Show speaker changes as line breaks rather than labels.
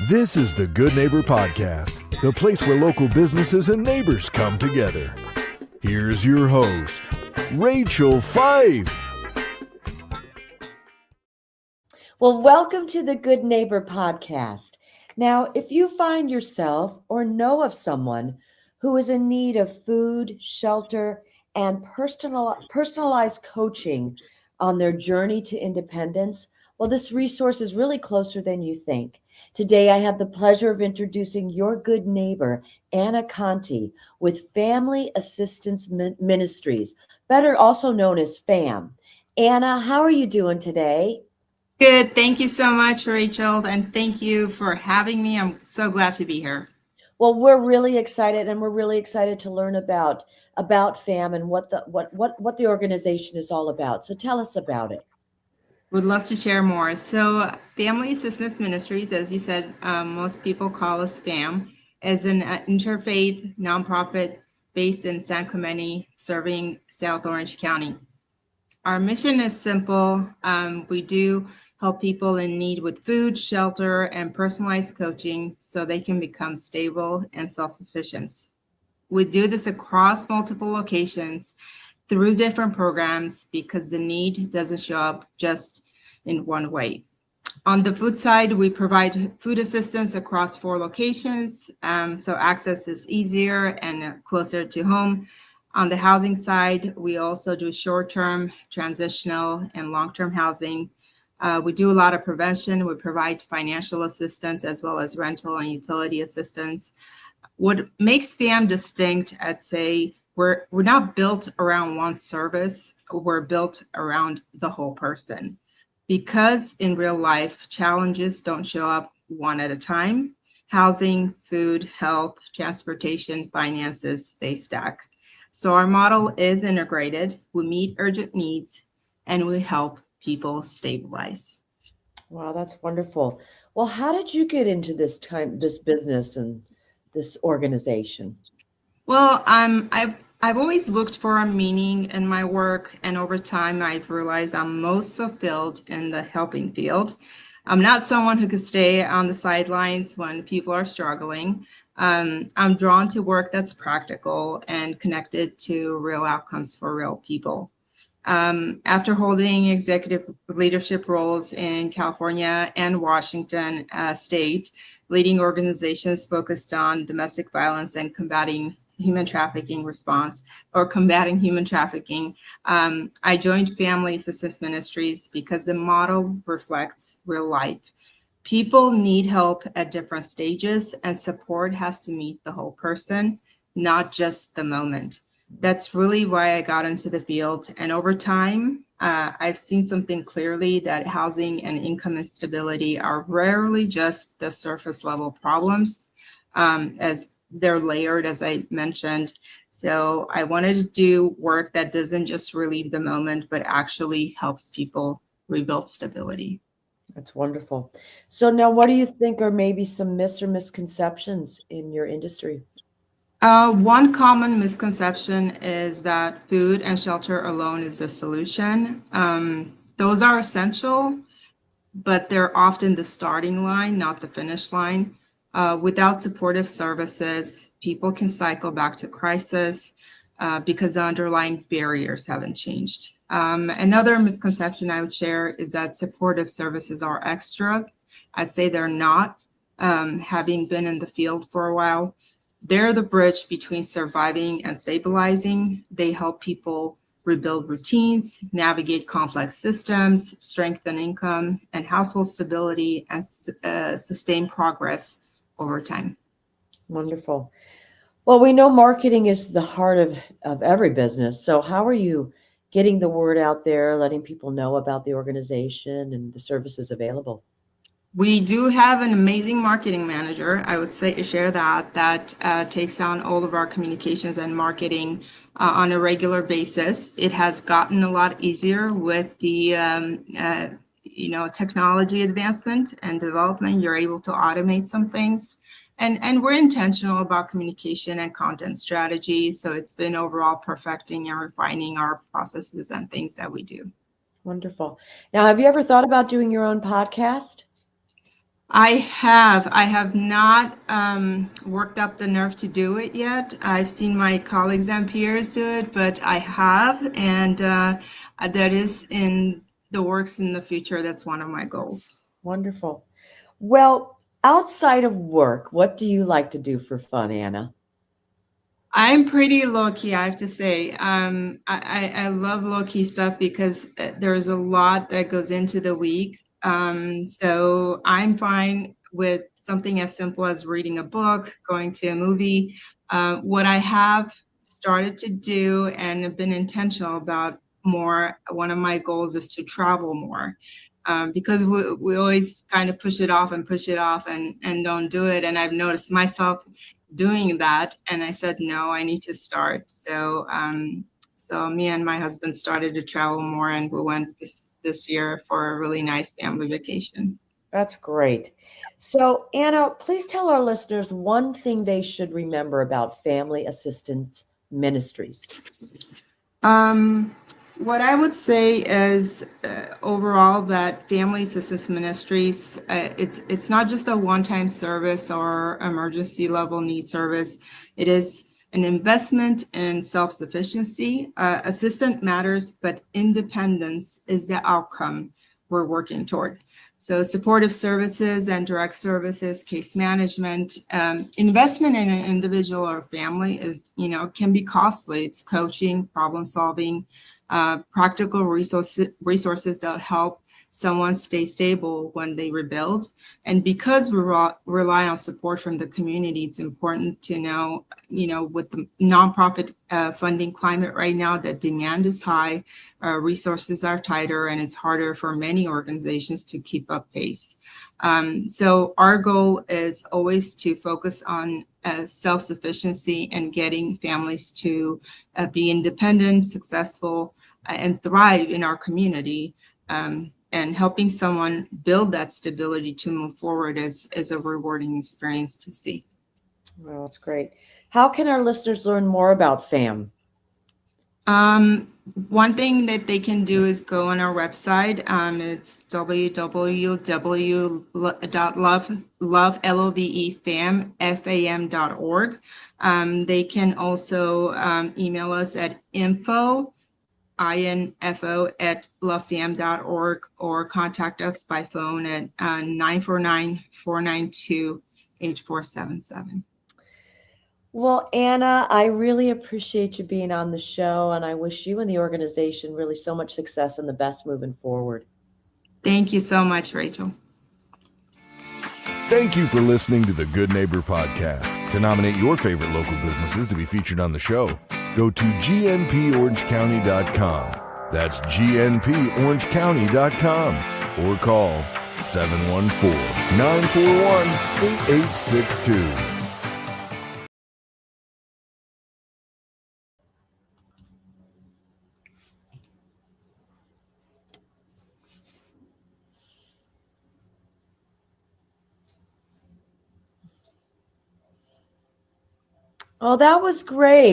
This is the Good Neighbor Podcast, the place where local businesses and neighbors come together. Here's your host, Rachel Fife.
Well, welcome to the Good Neighbor Podcast. Now, if you find yourself or know of someone who is in need of food, shelter, and personalized coaching on their journey to independence, well, this resource is really closer than you think. Today, I have the pleasure of introducing your good neighbor, Anna Conti, with Family Assistance Ministries, better also known as FAM. Anna, how are you doing today?
Good. Thank you so much, Rachel, and thank you for having me. I'm so glad to be here.
Well, we're really excited, and we're really excited to learn about FAM and what the organization is all about. So tell us about it.
Would love to share more. So Family Assistance Ministries, as you said, most people call us FAM, is an interfaith nonprofit based in San Clemente, serving South Orange County. Our mission is simple. We do help people in need with food, shelter, and personalized coaching so they can become stable and self-sufficient. We do this across multiple locations through different programs because the need doesn't show up just in one way. On the food side, we provide food assistance across 4 locations, so access is easier and closer to home. On the housing side, we also do short-term, transitional, and long-term housing. We do a lot of prevention. We provide financial assistance as well as rental and utility assistance. What makes FAM distinct, I'd say, we're not built around one service. We're built around the whole person. Because in real life, challenges don't show up one at a time. Housing, food, health, transportation, finances, they stack. So our model is integrated. We meet urgent needs and we help people stabilize.
Wow, that's wonderful. Well, how did you get into this business and this organization?
Well, I've always looked for a meaning in my work, and over time I've realized I'm most fulfilled in the helping field. I'm not someone who could stay on the sidelines when people are struggling. I'm drawn to work that's practical and connected to real outcomes for real people. After holding executive leadership roles in California and Washington state, leading organizations focused on domestic violence and combating human trafficking, I joined Family Assistance Ministries because the model reflects real life. People need help at different stages, and support has to meet the whole person, not just the moment. That's really why I got into the field. And over time, I've seen something clearly that housing and income instability are rarely just the surface level problems, as they're layered, as I mentioned. So I wanted to do work that doesn't just relieve the moment, but actually helps people rebuild stability.
That's wonderful. So now what do you think are maybe some myths or misconceptions in your industry?
One common misconception is that food and shelter alone is the solution. Those are essential, but they're often the starting line, not the finish line. Without supportive services, people can cycle back to crisis because the underlying barriers haven't changed. Another misconception I would share is that supportive services are extra. I'd say they're not. Having been in the field for a while, they're the bridge between surviving and stabilizing. They help people rebuild routines, navigate complex systems, strengthen income and household stability, and sustain progress over time.
Wonderful. Well, we know marketing is the heart of every business. So how are you getting the word out there, letting people know about the organization and the services available?
We do have an amazing marketing manager. I would say share that takes on all of our communications and marketing on a regular basis. It has gotten a lot easier with the technology advancement and development. You're able to automate some things. And we're intentional about communication and content strategy. So it's been overall perfecting and refining our processes and things that we do.
Wonderful. Now, have you ever thought about doing your own podcast?
I have not worked up the nerve to do it yet. I've seen my colleagues and peers do it, but I have, and that is in the works in the future. That's one of my goals.
Wonderful. Well, outside of work, what do you like to do for fun, Anna?
I'm pretty low key, I have to say. I love low key stuff because there's a lot that goes into the week. So I'm fine with something as simple as reading a book, going to a movie. What I have started to do and have been intentional about more, one of my goals is to travel more. Because we always kind of push it off and push it off and don't do it. And I've noticed myself doing that, and I said no, I need to start. So me and my husband started to travel more, and we went this year for a really nice family vacation.
That's great. So, Anna, please tell our listeners one thing they should remember about Family Assistance Ministries.
Um, what I would say is overall that Family Assistance Ministries, it's not just a one-time service or emergency level need service. It is an investment in self-sufficiency. Assistance matters, but independence is the outcome we're working toward. So supportive services and direct services, case management, investment in an individual or family is, can be costly. It's coaching, problem solving, practical resources that help someone stay stable when they rebuild. And because we rely on support from the community, it's important to know, with the nonprofit funding climate right now, that demand is high, resources are tighter, and it's harder for many organizations to keep up pace. So our goal is always to focus on self-sufficiency and getting families to be independent, successful, and thrive in our community. And helping someone build that stability to move forward is a rewarding experience to see.
Well, that's great. How can our listeners learn more about FAM?
One thing that they can do is go on our website. It's www.lovefam.org. They can also email us at info@lovefam.org or contact us by phone at 949-492-8477.
Well, Anna, I really appreciate you being on the show, and I wish you and the organization really so much success and the best moving forward.
Thank you so much, Rachel.
Thank you for listening to the Good Neighbor Podcast. To nominate your favorite local businesses to be featured on the show, go to gnporangecounty.com. That's gnporangecounty.com or call 714-941-8862.
Oh, that was great.